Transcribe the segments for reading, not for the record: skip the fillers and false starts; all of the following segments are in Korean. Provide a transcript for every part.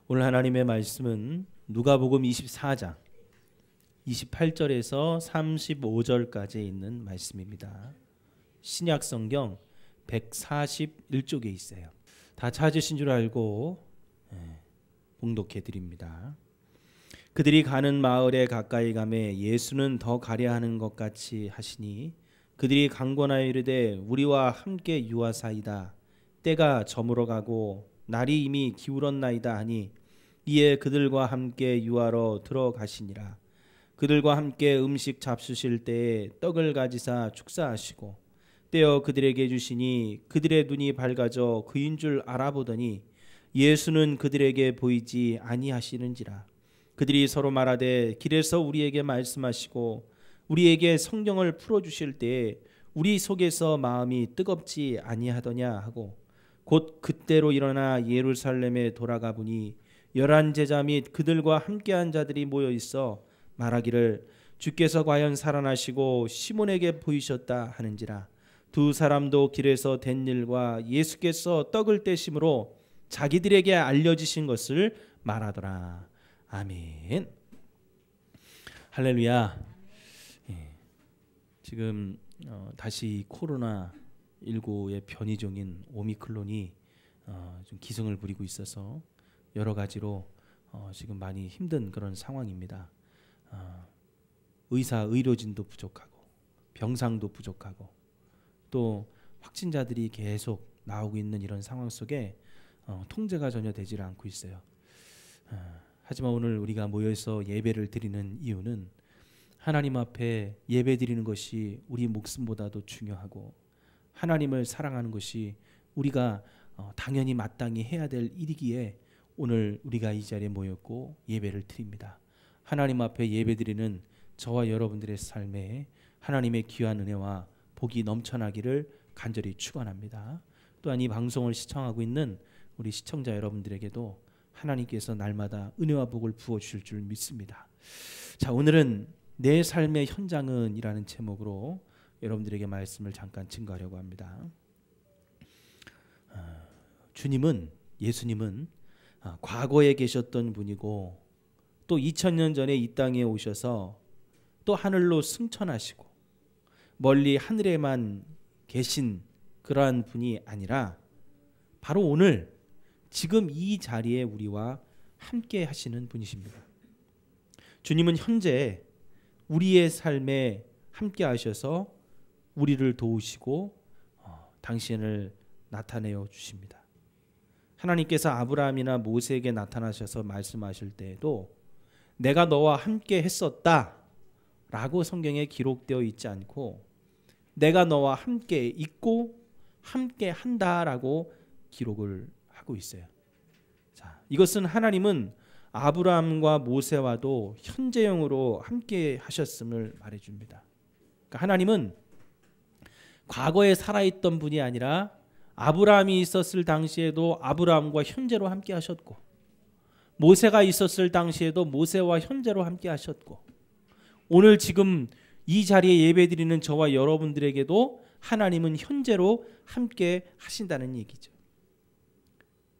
오늘 하나님의 말씀은 누가복음 24장 28절에서 35절까지 있는 말씀입니다. 신약 성경 141쪽에 있어요. 다 찾으신 줄 알고 봉독해 드립니다. 그들이 가는 마을에 가까이 가매 예수는 더 가려 하는 것 같이 하시니 그들이 강권하여 이르되 우리와 함께 유하사이다. 때가 저물어 가고 날이 이미 기울었나이다 하니 이에 그들과 함께 유하러 들어가시니라. 그들과 함께 음식 잡수실 때에 떡을 가지사 축사하시고 떼어 그들에게 주시니 그들의 눈이 밝아져 그인 줄 알아보더니 예수는 그들에게 보이지 아니하시는지라. 그들이 서로 말하되 길에서 우리에게 말씀하시고 우리에게 성경을 풀어주실 때에 우리 속에서 마음이 뜨겁지 아니하더냐 하고 곧 그때로 일어나 예루살렘에 돌아가 보니 11 제자 및 그들과 함께한 자들이 모여 있어 말하기를 주께서 과연 살아나시고 시몬에게 보이셨다 하는지라. 두 사람도 길에서 된 일과 예수께서 떡을 떼심으로 자기들에게 알려지신 것을 말하더라. 아멘. 할렐루야. 지금 다시 코로나19의 변이종인 오미크론이 좀 기승을 부리고 있어서 여러 가지로 지금 많이 힘든 그런 상황입니다. 의료진도 부족하고 병상도 부족하고 또 확진자들이 계속 나오고 있는 이런 상황 속에 통제가 전혀 되지 않고 있어요. 하지만 오늘 우리가 모여서 예배를 드리는 이유는 하나님 앞에 예배 드리는 것이 우리 목숨보다도 중요하고 하나님을 사랑하는 것이 우리가 당연히 마땅히 해야 될 일이기에 오늘 우리가 이 자리에 모였고 예배를 드립니다. 하나님 앞에 예배 드리는 저와 여러분들의 삶에 하나님의 귀한 은혜와 복이 넘쳐나기를 간절히 축원합니다. 또한 이 방송을 시청하고 있는 우리 시청자 여러분들에게도 하나님께서 날마다 은혜와 복을 부어주실 줄 믿습니다. 자, 오늘은 내 삶의 현장은 이라는 제목으로 여러분들에게 말씀을 잠깐 증거하려고 합니다. 예수님은 과거에 계셨던 분이고 또 2000년 전에 이 땅에 오셔서 또 하늘로 승천하시고 멀리 하늘에만 계신 그러한 분이 아니라 바로 오늘 지금 이 자리에 우리와 함께 하시는 분이십니다. 주님은 현재 우리의 삶에 함께 하셔서 우리를 도우시고 당신을 나타내어 주십니다. 하나님께서 아브라함이나 모세에게 나타나셔서 말씀하실 때에도 내가 너와 함께 했었다 라고 성경에 기록되어 있지 않고 내가 너와 함께 있고 함께 한다라고 기록을 하고 있어요. 자, 이것은 하나님은 아브라함과 모세와도 현재형으로 함께 하셨음을 말해줍니다. 그러니까 하나님은 과거에 살아있던 분이 아니라 아브라함이 있었을 당시에도 아브라함과 현재로 함께 하셨고 모세가 있었을 당시에도 모세와 현재로 함께 하셨고 오늘 지금 이 자리에 예배드리는 저와 여러분들에게도 하나님은 현재로 함께 하신다는 얘기죠.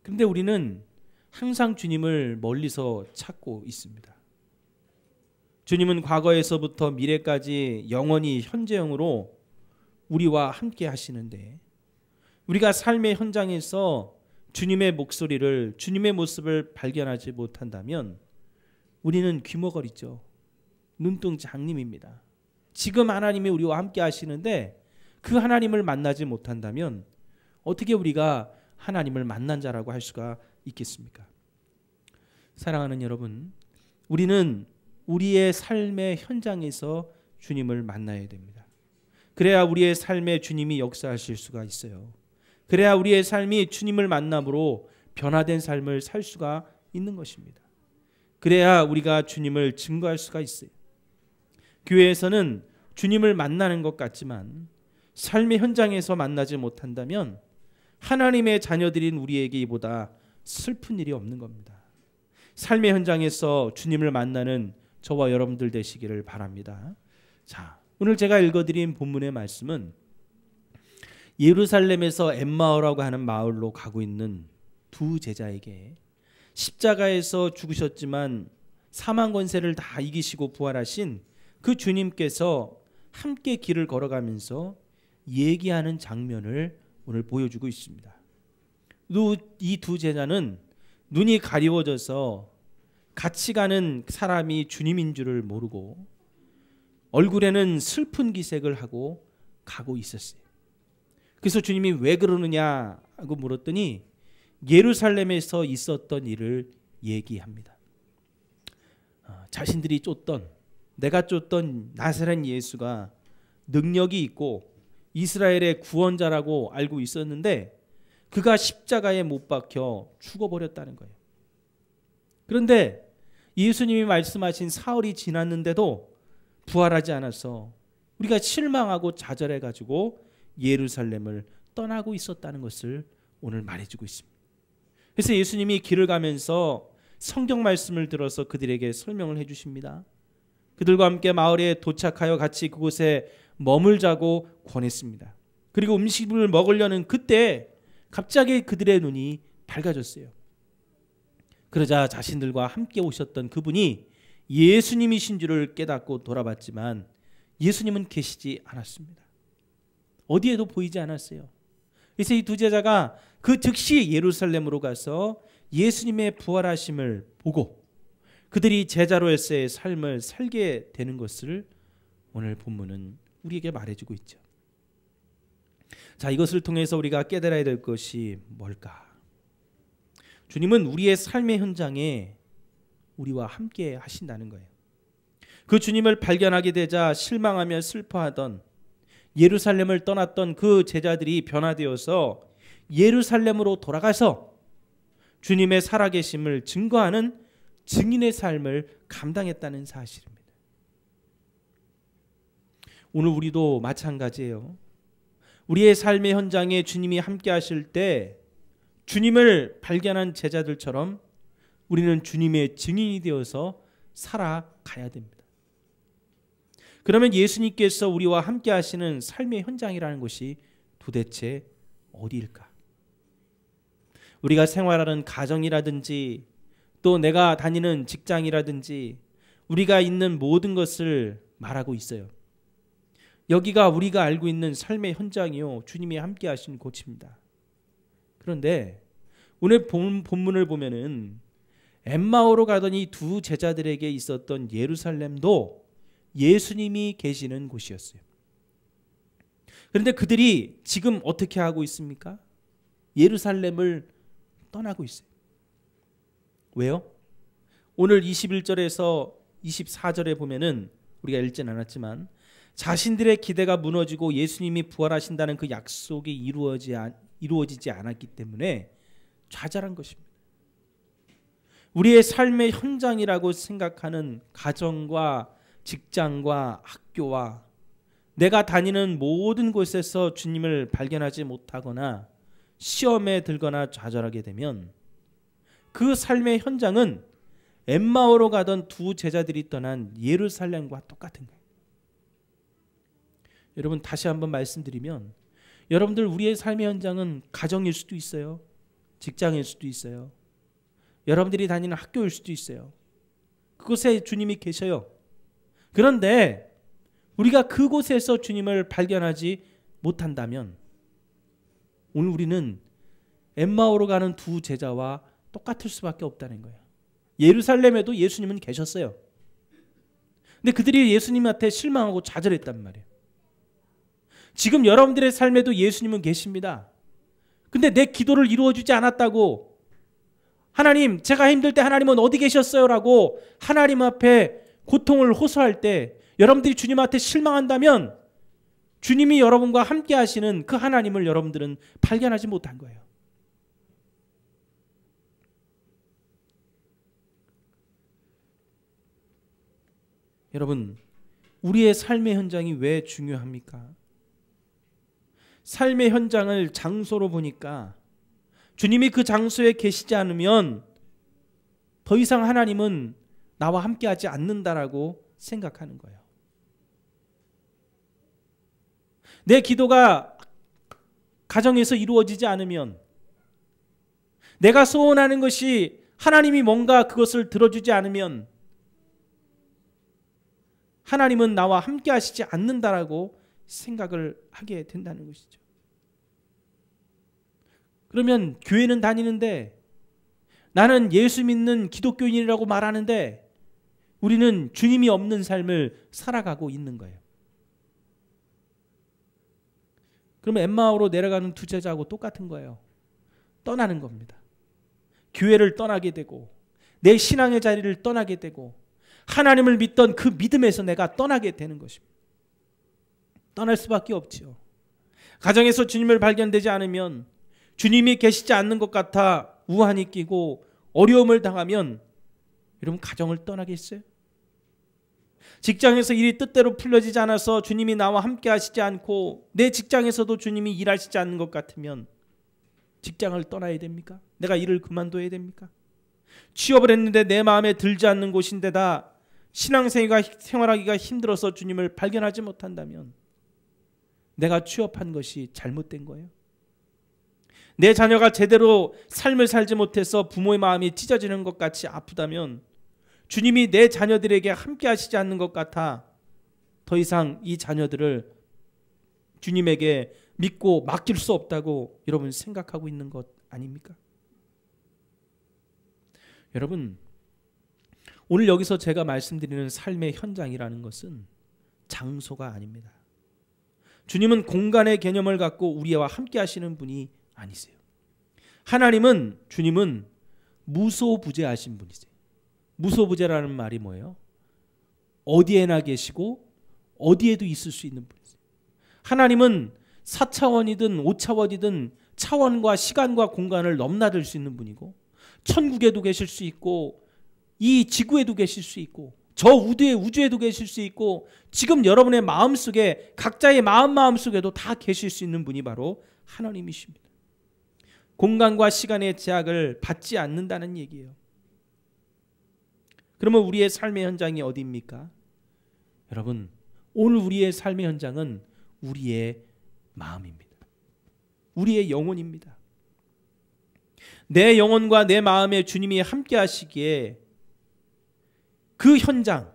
그런데 우리는 항상 주님을 멀리서 찾고 있습니다. 주님은 과거에서부터 미래까지 영원히 현재형으로 우리와 함께 하시는데 우리가 삶의 현장에서 주님의 목소리를 주님의 모습을 발견하지 못한다면 우리는 귀머거리죠. 눈동장님입니다. 지금 하나님이 우리와 함께 하시는데 그 하나님을 만나지 못한다면 어떻게 우리가 하나님을 만난 자라고 할 수가 있겠습니까? 사랑하는 여러분, 우리는 우리의 삶의 현장에서 주님을 만나야 됩니다. 그래야 우리의 삶에 주님이 역사하실 수가 있어요. 그래야 우리의 삶이 주님을 만남으로 변화된 삶을 살 수가 있는 것입니다. 그래야 우리가 주님을 증거할 수가 있어요. 교회에서는 주님을 만나는 것 같지만 삶의 현장에서 만나지 못한다면 하나님의 자녀들인 우리에게 이보다 슬픈 일이 없는 겁니다. 삶의 현장에서 주님을 만나는 저와 여러분들 되시기를 바랍니다. 자, 오늘 제가 읽어드린 본문의 말씀은 예루살렘에서 엠마오라고 하는 마을로 가고 있는 두 제자에게 십자가에서 죽으셨지만 사망 권세를 다 이기시고 부활하신 그 주님께서 함께 길을 걸어가면서 얘기하는 장면을 오늘 보여주고 있습니다. 이 두 제자는 눈이 가리워져서 같이 가는 사람이 주님인 줄을 모르고 얼굴에는 슬픈 기색을 하고 가고 있었어요. 그래서 주님이 왜 그러느냐 하고 물었더니 예루살렘에서 있었던 일을 얘기합니다. 자신들이 쫓던, 내가 쫓던 나사렛 예수가 능력이 있고 이스라엘의 구원자라고 알고 있었는데 그가 십자가에 못 박혀 죽어버렸다는 거예요. 그런데 예수님이 말씀하신 사흘이 지났는데도 부활하지 않아서 우리가 실망하고 좌절해가지고 예루살렘을 떠나고 있었다는 것을 오늘 말해주고 있습니다. 그래서 예수님이 길을 가면서 성경 말씀을 들어서 그들에게 설명을 해주십니다. 그들과 함께 마을에 도착하여 같이 그곳에 머물자고 권했습니다. 그리고 음식을 먹으려는 그때 갑자기 그들의 눈이 밝아졌어요. 그러자 자신들과 함께 오셨던 그분이 예수님이신 줄을 깨닫고 돌아봤지만 예수님은 계시지 않았습니다. 어디에도 보이지 않았어요. 그래서 이 두 제자가 그 즉시 예루살렘으로 가서 예수님의 부활하심을 보고 그들이 제자로서의 삶을 살게 되는 것을 오늘 본문은 우리에게 말해주고 있죠. 자, 이것을 통해서 우리가 깨달아야 될 것이 뭘까? 주님은 우리의 삶의 현장에 우리와 함께 하신다는 거예요. 그 주님을 발견하게 되자 실망하며 슬퍼하던 예루살렘을 떠났던 그 제자들이 변화되어서 예루살렘으로 돌아가서 주님의 살아계심을 증거하는 증인의 삶을 감당했다는 사실입니다. 오늘 우리도 마찬가지예요. 우리의 삶의 현장에 주님이 함께 하실 때 주님을 발견한 제자들처럼 우리는 주님의 증인이 되어서 살아가야 됩니다. 그러면 예수님께서 우리와 함께 하시는 삶의 현장이라는 것이 도대체 어디일까? 우리가 생활하는 가정이라든지 또 내가 다니는 직장이라든지 우리가 있는 모든 것을 말하고 있어요. 여기가 우리가 알고 있는 삶의 현장이요, 주님이 함께 하신 곳입니다. 그런데 오늘 본문을 보면은 엠마오로 가던 이 두 제자들에게 있었던 예루살렘도 예수님이 계시는 곳이었어요. 그런데 그들이 지금 어떻게 하고 있습니까? 예루살렘을 떠나고 있어요. 왜요? 오늘 21절에서 24절에 보면은 우리가 읽진 않았지만 자신들의 기대가 무너지고 예수님이 부활하신다는 그 약속이 이루어지지 않았기 때문에 좌절한 것입니다. 우리의 삶의 현장이라고 생각하는 가정과 직장과 학교와 내가 다니는 모든 곳에서 주님을 발견하지 못하거나 시험에 들거나 좌절하게 되면 그 삶의 현장은 엠마오로 가던 두 제자들이 떠난 예루살렘과 똑같은 거예요. 여러분, 다시 한번 말씀드리면 여러분들 우리의 삶의 현장은 가정일 수도 있어요. 직장일 수도 있어요. 여러분들이 다니는 학교일 수도 있어요. 그곳에 주님이 계셔요. 그런데 우리가 그곳에서 주님을 발견하지 못한다면 오늘 우리는 엠마오로 가는 두 제자와 똑같을 수밖에 없다는 거예요. 예루살렘에도 예수님은 계셨어요. 근데 그들이 예수님한테 실망하고 좌절했단 말이에요. 지금 여러분들의 삶에도 예수님은 계십니다. 근데 내 기도를 이루어주지 않았다고, 하나님 제가 힘들 때 하나님은 어디 계셨어요? 라고 하나님 앞에 고통을 호소할 때 여러분들이 주님한테 실망한다면 주님이 여러분과 함께 하시는 그 하나님을 여러분들은 발견하지 못한 거예요. 여러분, 우리의 삶의 현장이 왜 중요합니까? 삶의 현장을 장소로 보니까 주님이 그 장소에 계시지 않으면 더 이상 하나님은 나와 함께 하지 않는다라고 생각하는 거예요. 내 기도가 가정에서 이루어지지 않으면, 내가 소원하는 것이 하나님이 뭔가 그것을 들어주지 않으면 하나님은 나와 함께 하시지 않는다라고 생각을 하게 된다는 것이죠. 그러면 교회는 다니는데 나는 예수 믿는 기독교인이라고 말하는데 우리는 주님이 없는 삶을 살아가고 있는 거예요. 그러면 엠마오로 내려가는 두 제자하고 똑같은 거예요. 떠나는 겁니다. 교회를 떠나게 되고 내 신앙의 자리를 떠나게 되고 하나님을 믿던 그 믿음에서 내가 떠나게 되는 것입니다. 떠날 수밖에 없지요. 가정에서 주님을 발견되지 않으면, 주님이 계시지 않는 것 같아 우환이 끼고 어려움을 당하면 여러분 가정을 떠나겠어요? 직장에서 일이 뜻대로 풀려지지 않아서 주님이 나와 함께 하시지 않고 내 직장에서도 주님이 일하시지 않는 것 같으면 직장을 떠나야 됩니까? 내가 일을 그만둬야 됩니까? 취업을 했는데 내 마음에 들지 않는 곳인데다 신앙생활하기가 힘들어서 주님을 발견하지 못한다면 내가 취업한 것이 잘못된 거예요. 내 자녀가 제대로 삶을 살지 못해서 부모의 마음이 찢어지는 것 같이 아프다면 주님이 내 자녀들에게 함께 하시지 않는 것 같아 더 이상 이 자녀들을 주님에게 믿고 맡길 수 없다고 여러분 생각하고 있는 것 아닙니까? 여러분, 오늘 여기서 제가 말씀드리는 삶의 현장이라는 것은 장소가 아닙니다. 주님은 공간의 개념을 갖고 우리와 함께 하시는 분이 아니세요. 하나님은, 주님은 무소부재하신 분이세요. 무소부재라는 말이 뭐예요? 어디에나 계시고 어디에도 있을 수 있는 분이세요. 하나님은 4차원이든 5차원이든 차원과 시간과 공간을 넘나들 수 있는 분이고 천국에도 계실 수 있고 이 지구에도 계실 수 있고 저 우주에도 계실 수 있고 지금 여러분의 마음속에 각자의 마음속에도 다 계실 수 있는 분이 바로 하나님이십니다. 공간과 시간의 제약을 받지 않는다는 얘기예요. 그러면 우리의 삶의 현장이 어디입니까? 여러분, 오늘 우리의 삶의 현장은 우리의 마음입니다. 우리의 영혼입니다. 내 영혼과 내 마음에 주님이 함께 하시기에 그 현장,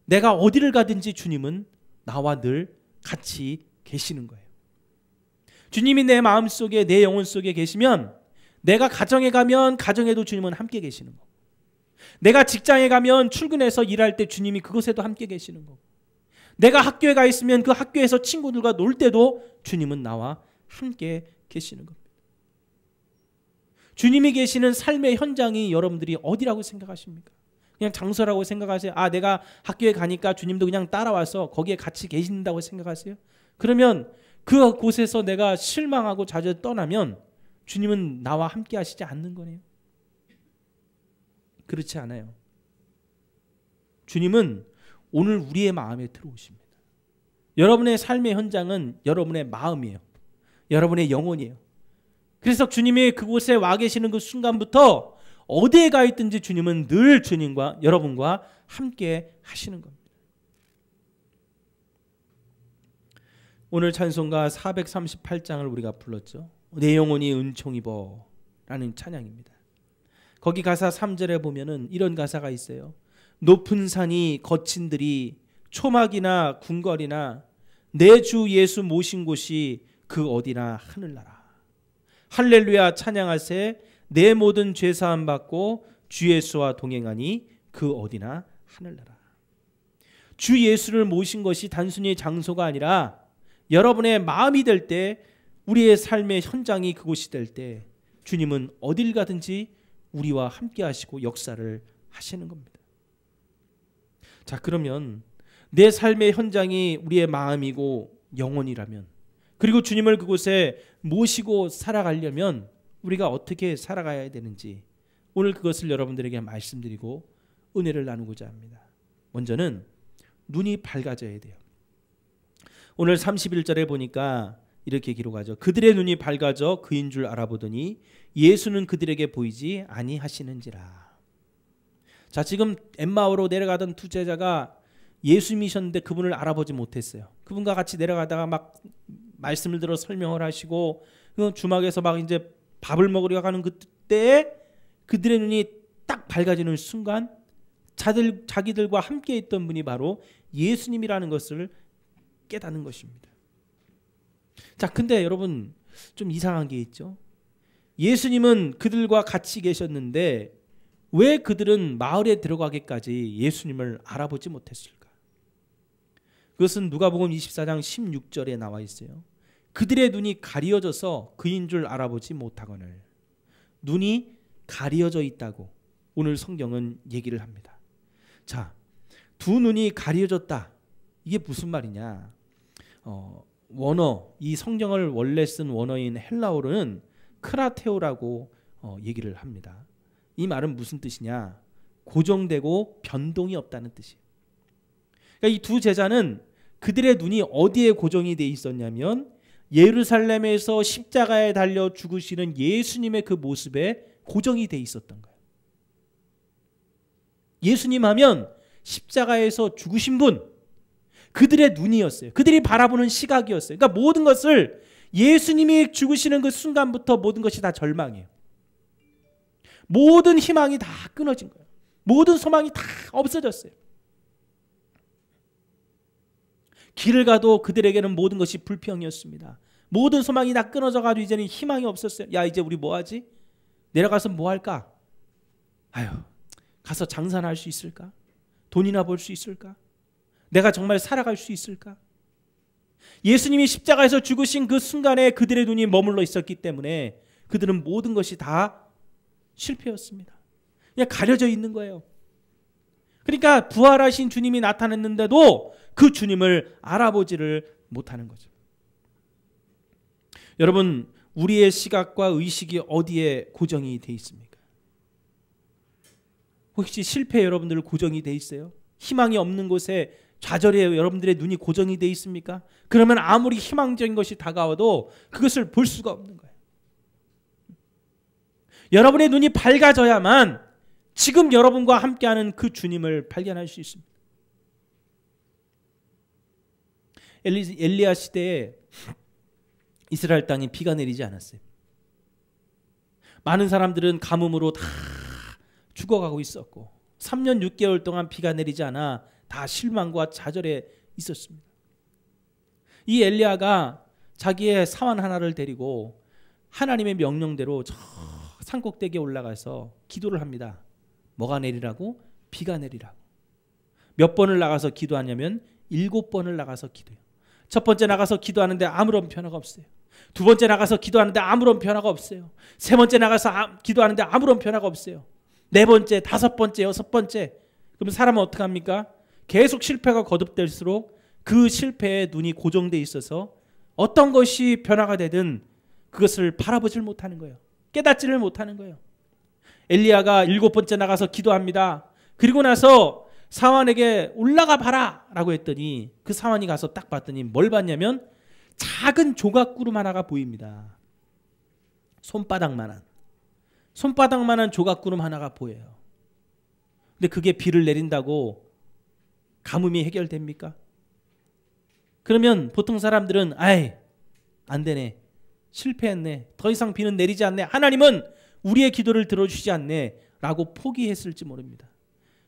내가 어디를 가든지 주님은 나와 늘 같이 계시는 거예요. 주님이 내 마음속에, 내 영혼 속에 계시면 내가 가정에 가면 가정에도 주님은 함께 계시는 거고, 내가 직장에 가면 출근해서 일할 때 주님이 그곳에도 함께 계시는 거고, 내가 학교에 가 있으면 그 학교에서 친구들과 놀 때도 주님은 나와 함께 계시는 겁니다. 주님이 계시는 삶의 현장이 여러분들이 어디라고 생각하십니까? 그냥 장소라고 생각하세요? 아, 내가 학교에 가니까 주님도 그냥 따라와서 거기에 같이 계신다고 생각하세요? 그러면 그 곳에서 내가 실망하고 자주 떠나면 주님은 나와 함께 하시지 않는 거네요. 그렇지 않아요. 주님은 오늘 우리의 마음에 들어오십니다. 여러분의 삶의 현장은 여러분의 마음이에요. 여러분의 영혼이에요. 그래서 주님이 그곳에 와 계시는 그 순간부터 어디에 가 있든지 주님은 늘 주님과 여러분과 함께 하시는 겁니다. 오늘 찬송가 438장을 우리가 불렀죠. 내 영혼이 은총 입어 라는 찬양입니다. 거기 가사 3절에 보면은 이런 가사가 있어요. 높은 산이 거친 들이 초막이나 궁궐이나 내 주 예수 모신 곳이 그 어디나 하늘나라. 할렐루야 찬양하세 내 모든 죄 사함 받고 주 예수와 동행하니 그 어디나 하늘나라. 주 예수를 모신 것이 단순히 장소가 아니라 여러분의 마음이 될 때, 우리의 삶의 현장이 그곳이 될 때 주님은 어딜 가든지 우리와 함께 하시고 역사를 하시는 겁니다. 자, 그러면 내 삶의 현장이 우리의 마음이고 영혼이라면, 그리고 주님을 그곳에 모시고 살아가려면 우리가 어떻게 살아가야 되는지 오늘 그것을 여러분들에게 말씀드리고 은혜를 나누고자 합니다. 먼저는 눈이 밝아져야 돼요. 오늘 31절에 보니까 이렇게 기록하죠. 그들의 눈이 밝아져 그인 줄 알아보더니 예수는 그들에게 보이지 아니하시는지라. 자, 지금 엠마오로 내려가던 두 제자가 예수님이셨는데 그분을 알아보지 못했어요. 그분과 같이 내려가다가 막 말씀을 들어 설명을 하시고 주막에서 막 이제 밥을 먹으러 가는 그때에 그들의 눈이 딱 밝아지는 순간 자기들과 함께 있던 분이 바로 예수님이라는 것을 깨닫는 것입니다. 자, 근데 여러분 좀 이상한 게 있죠. 예수님은 그들과 같이 계셨는데 왜 그들은 마을에 들어가기까지 예수님을 알아보지 못했을까? 그것은 누가복음 24장 16절에 나와 있어요. 그들의 눈이 가리어져서 그인 줄 알아보지 못하거늘. 눈이 가리어져 있다고 오늘 성경은 얘기를 합니다. 자, 두 눈이 가리어졌다. 이게 무슨 말이냐? 원어, 이 성경을 원래 쓴 원어인 헬라어로는 크라테오라고 얘기를 합니다. 이 말은 무슨 뜻이냐? 고정되고 변동이 없다는 뜻이에요. 그러니까 이 두 제자는 그들의 눈이 어디에 고정이 돼 있었냐면 예루살렘에서 십자가에 달려 죽으시는 예수님의 그 모습에 고정이 돼 있었던 거예요. 예수님 하면 십자가에서 죽으신 분, 그들의 눈이었어요. 그들이 바라보는 시각이었어요. 그러니까 모든 것을 예수님이 죽으시는 그 순간부터 모든 것이 다 절망이에요. 모든 희망이 다 끊어진 거예요. 모든 소망이 다 없어졌어요. 길을 가도 그들에게는 모든 것이 불평이었습니다. 모든 소망이 다 끊어져가지고 이제는 희망이 없었어요. 야, 이제 우리 뭐 하지? 내려가서 뭐 할까? 아유, 가서 장사나 할 수 있을까? 돈이나 벌 수 있을까? 내가 정말 살아갈 수 있을까? 예수님이 십자가에서 죽으신 그 순간에 그들의 눈이 머물러 있었기 때문에 그들은 모든 것이 다 실패였습니다. 그냥 가려져 있는 거예요. 그러니까 부활하신 주님이 나타났는데도 그 주님을 알아보지를 못하는 거죠. 여러분, 우리의 시각과 의식이 어디에 고정이 돼 있습니까? 혹시 실패에 여러분들 고정이 돼 있어요? 희망이 없는 곳에 좌절에 여러분들의 눈이 고정이 돼 있습니까? 그러면 아무리 희망적인 것이 다가와도 그것을 볼 수가 없는 거예요. 여러분의 눈이 밝아져야만 지금 여러분과 함께하는 그 주님을 발견할 수 있습니다. 엘리야 시대에 이스라엘 땅에 비가 내리지 않았어요. 많은 사람들은 가뭄으로 다 죽어가고 있었고 3년 6개월 동안 비가 내리지 않아 다 실망과 좌절에 있었습니다. 이 엘리야가 자기의 사환 하나를 데리고 하나님의 명령대로 저 산꼭대기에 올라가서 기도를 합니다. 뭐가 내리라고? 비가 내리라고. 몇 번을 나가서 기도하냐면 7번을 나가서 기도해요. 첫 번째 나가서 기도하는데 아무런 변화가 없어요. 두 번째 나가서 기도하는데 아무런 변화가 없어요. 세 번째 나가서 기도하는데 아무런 변화가 없어요. 네 번째, 다섯 번째, 여섯 번째. 그럼 사람은 어떻게 합니까? 계속 실패가 거듭될수록 그 실패에 눈이 고정돼 있어서 어떤 것이 변화가 되든 그것을 바라보질 못하는 거예요. 깨닫지를 못하는 거예요. 엘리야가 7번째 나가서 기도합니다. 그리고 나서 사환에게 올라가 봐라 라고 했더니 그 사환이 가서 딱 봤더니 뭘 봤냐면 작은 조각구름 하나가 보입니다. 손바닥만한 조각구름 하나가 보여요. 근데 그게 비를 내린다고 가뭄이 해결됩니까? 그러면 보통 사람들은 아이 안 되네, 실패했네, 더 이상 비는 내리지 않네, 하나님은 우리의 기도를 들어주시지 않네 라고 포기했을지 모릅니다.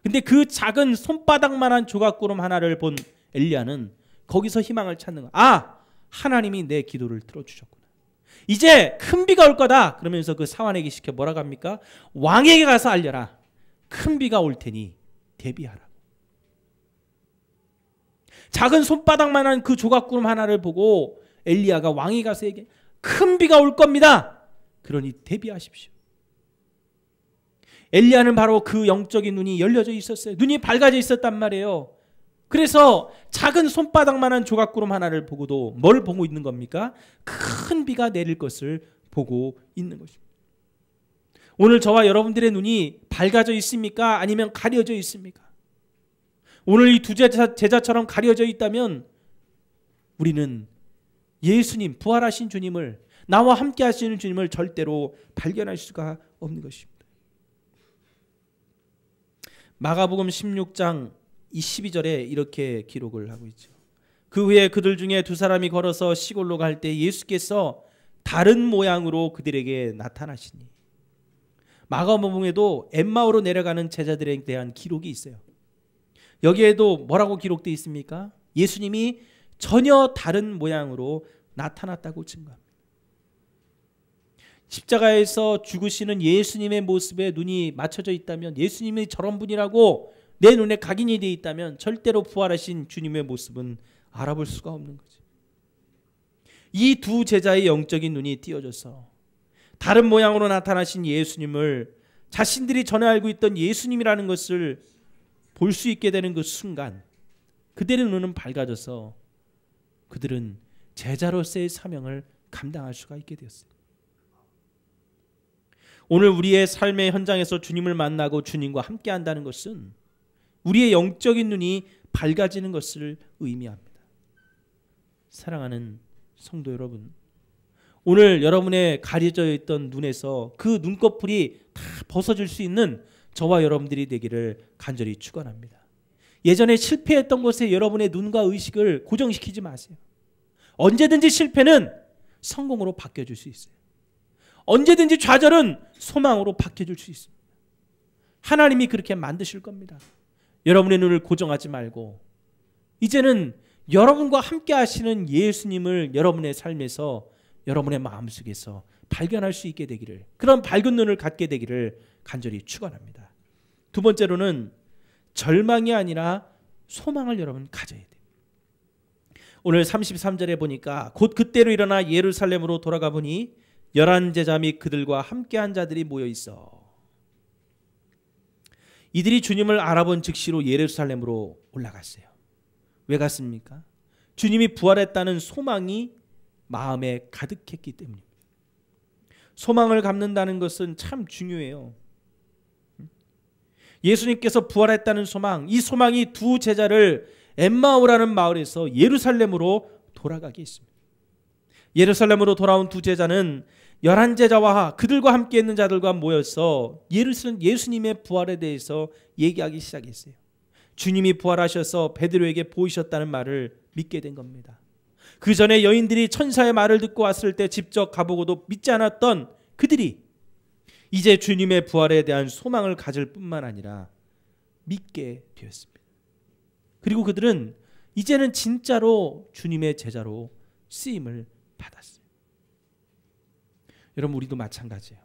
근데 그 작은 손바닥만한 조각구름 하나를 본 엘리야는 거기서 희망을 찾는 거야. 아, 하나님이 내 기도를 들어주셨구나. 이제 큰 비가 올 거다. 그러면서 그 사환에게 시켜 뭐라고 합니까? 왕에게 가서 알려라. 큰 비가 올 테니 대비하라. 작은 손바닥만한 그 조각구름 하나를 보고 엘리야가 왕에 가서 얘기해. 큰 비가 올 겁니다. 그러니 대비하십시오. 엘리야는 바로 그 영적인 눈이 열려져 있었어요. 눈이 밝아져 있었단 말이에요. 그래서 작은 손바닥만한 조각구름 하나를 보고도 뭘 보고 있는 겁니까? 큰 비가 내릴 것을 보고 있는 것입니다. 오늘 저와 여러분들의 눈이 밝아져 있습니까? 아니면 가려져 있습니까? 오늘 이 두 제자처럼 가려져 있다면 우리는 예수님, 부활하신 주님을, 나와 함께 하시는 주님을 절대로 발견할 수가 없는 것입니다. 마가복음 16장 12절에 이렇게 기록을 하고 있죠. 그 후에 그들 중에 두 사람이 걸어서 시골로 갈 때 예수께서 다른 모양으로 그들에게 나타나시니 마가복음에도 엠마오로 내려가는 제자들에 대한 기록이 있어요. 여기에도 뭐라고 기록되어 있습니까? 예수님이 전혀 다른 모양으로 나타났다고 증거합니다. 십자가에서 죽으시는 예수님의 모습에 눈이 맞춰져 있다면, 예수님이 저런 분이라고 내 눈에 각인이 되어 있다면 절대로 부활하신 주님의 모습은 알아볼 수가 없는 거죠. 이 두 제자의 영적인 눈이 띄어져서 다른 모양으로 나타나신 예수님을 자신들이 전에 알고 있던 예수님이라는 것을 볼 수 있게 되는 그 순간, 그들의 눈은 밝아져서 그들은 제자로서의 사명을 감당할 수가 있게 되었어요. 오늘 우리의 삶의 현장에서 주님을 만나고 주님과 함께 한다는 것은 우리의 영적인 눈이 밝아지는 것을 의미합니다. 사랑하는 성도 여러분, 오늘 여러분의 가려져 있던 눈에서 그 눈꺼풀이 다 벗어질 수 있는 저와 여러분들이 되기를 간절히 축원합니다. 예전에 실패했던 것에 여러분의 눈과 의식을 고정시키지 마세요. 언제든지 실패는 성공으로 바뀌어줄 수 있어요. 언제든지 좌절은 소망으로 바뀌어줄 수 있습니다. 하나님이 그렇게 만드실 겁니다. 여러분의 눈을 고정하지 말고 이제는 여러분과 함께 하시는 예수님을 여러분의 삶에서, 여러분의 마음속에서 발견할 수 있게 되기를, 그런 밝은 눈을 갖게 되기를 간절히 축원합니다. 두 번째로는 절망이 아니라 소망을 여러분 가져야 돼요. 오늘 33절에 보니까 곧 그때로 일어나 예루살렘으로 돌아가 보니 11제자 및 그들과 함께한 자들이 모여 있어. 이들이 주님을 알아본 즉시로 예루살렘으로 올라갔어요. 왜 갔습니까? 주님이 부활했다는 소망이 마음에 가득했기 때문입니다. 소망을 갖는다는 것은 참 중요해요. 예수님께서 부활했다는 소망, 이 소망이 두 제자를 엠마오라는 마을에서 예루살렘으로 돌아가게 했습니다. 예루살렘으로 돌아온 두 제자는 11제자와 그들과 함께 있는 자들과 모여서 예수님의 부활에 대해서 얘기하기 시작했어요. 주님이 부활하셔서 베드로에게 보이셨다는 말을 믿게 된 겁니다. 그 전에 여인들이 천사의 말을 듣고 왔을 때 직접 가보고도 믿지 않았던 그들이 이제 주님의 부활에 대한 소망을 가질 뿐만 아니라 믿게 되었습니다. 그리고 그들은 이제는 진짜로 주님의 제자로 쓰임을 받았어요. 여러분, 우리도 마찬가지예요.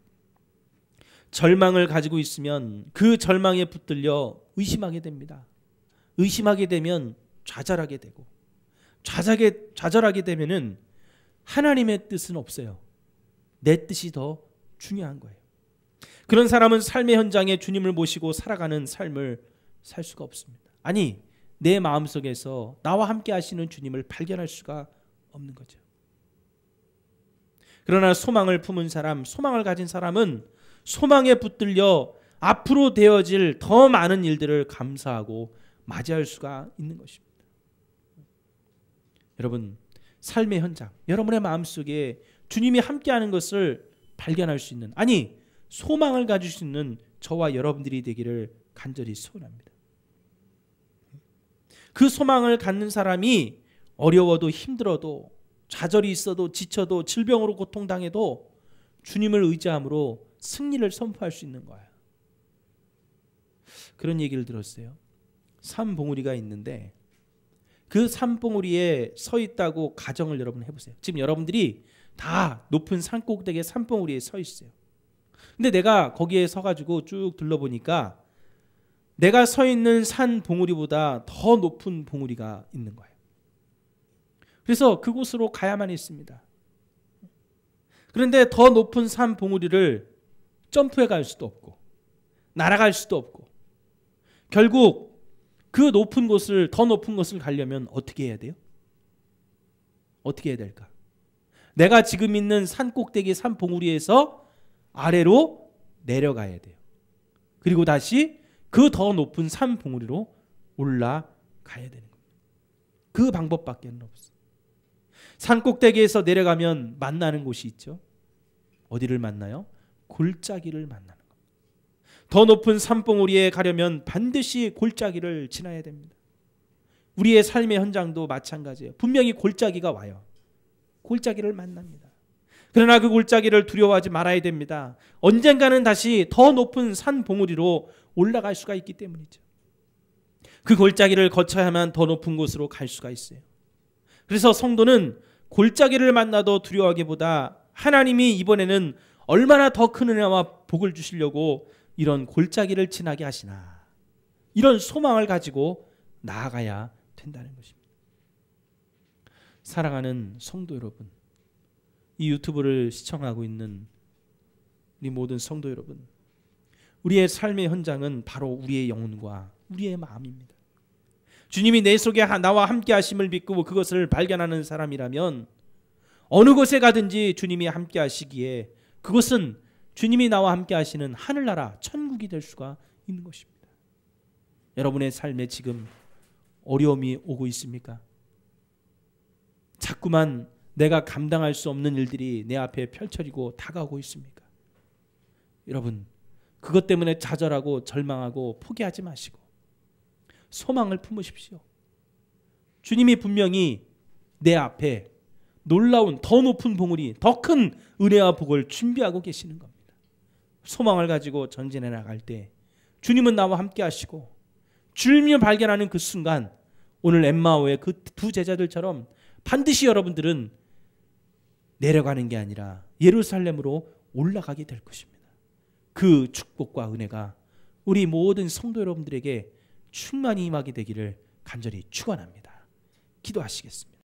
절망을 가지고 있으면 그 절망에 붙들려 의심하게 됩니다. 의심하게 되면 좌절하게 되고, 좌절하게 되면은 하나님의 뜻은 없어요. 내 뜻이 더 중요한 거예요. 그런 사람은 삶의 현장에 주님을 모시고 살아가는 삶을 살 수가 없습니다. 아니, 내 마음속에서 나와 함께 하시는 주님을 발견할 수가 없는 거죠. 그러나 소망을 품은 사람, 소망을 가진 사람은 소망에 붙들려 앞으로 되어질 더 많은 일들을 감사하고 맞이할 수가 있는 것입니다. 여러분, 삶의 현장, 여러분의 마음속에 주님이 함께하는 것을 발견할 수 있는, 아니 소망을 가질 수 있는 저와 여러분들이 되기를 간절히 소원합니다. 그 소망을 갖는 사람이 어려워도 힘들어도 좌절이 있어도 지쳐도 질병으로 고통당해도 주님을 의지함으로 승리를 선포할 수 있는 거예요. 그런 얘기를 들었어요. 산봉우리가 있는데 그 산봉우리에 서 있다고 가정을 여러분 해보세요. 지금 여러분들이 다 높은 산꼭대기에 산봉우리에 서 있어요. 근데 내가 거기에 서가지고 쭉 둘러보니까 내가 서 있는 산 봉우리보다 더 높은 봉우리가 있는 거예요. 그래서 그곳으로 가야만 했습니다. 그런데 더 높은 산 봉우리를 점프해 갈 수도 없고 날아갈 수도 없고 결국 그 높은 곳을, 더 높은 곳을 가려면 어떻게 해야 돼요? 어떻게 해야 될까? 내가 지금 있는 산 꼭대기 산 봉우리에서 아래로 내려가야 돼요. 그리고 다시 그 더 높은 산 봉우리로 올라가야 되는 겁니다. 그 방법밖에 없어요. 산 꼭대기에서 내려가면 만나는 곳이 있죠. 어디를 만나요? 골짜기를 만나는 겁니다. 더 높은 산봉우리에 가려면 반드시 골짜기를 지나야 됩니다. 우리의 삶의 현장도 마찬가지예요. 분명히 골짜기가 와요. 골짜기를 만납니다. 그러나 그 골짜기를 두려워하지 말아야 됩니다. 언젠가는 다시 더 높은 산 봉우리로 올라갈 수가 있기 때문이죠. 그 골짜기를 거쳐야만 더 높은 곳으로 갈 수가 있어요. 그래서 성도는 골짜기를 만나도 두려워하기보다 하나님이 이번에는 얼마나 더 큰 은혜와 복을 주시려고 이런 골짜기를 지나게 하시나, 이런 소망을 가지고 나아가야 된다는 것입니다. 사랑하는 성도 여러분, 이 유튜브를 시청하고 있는 우리 모든 성도 여러분, 우리의 삶의 현장은 바로 우리의 영혼과 우리의 마음입니다. 주님이 내 속에 나와 함께 하심을 믿고 그것을 발견하는 사람이라면 어느 곳에 가든지 주님이 함께 하시기에 그것은 주님이 나와 함께 하시는 하늘나라 천국이 될 수가 있는 것입니다. 여러분의 삶에 지금 어려움이 오고 있습니까? 자꾸만 내가 감당할 수 없는 일들이 내 앞에 펼쳐지고 다가오고 있습니까? 여러분, 그것 때문에 좌절하고 절망하고 포기하지 마시고 소망을 품으십시오. 주님이 분명히 내 앞에 놀라운 더 높은 봉우리, 더 큰 은혜와 복을 준비하고 계시는 겁니다. 소망을 가지고 전진해 나갈 때 주님은 나와 함께 하시고, 주님을 발견하는 그 순간 오늘 엠마오의 그 두 제자들처럼 반드시 여러분들은 내려가는 게 아니라 예루살렘으로 올라가게 될 것입니다. 그 축복과 은혜가 우리 모든 성도 여러분들에게 충만히 임하게 되기를 간절히 축원합니다. 기도하시겠습니다.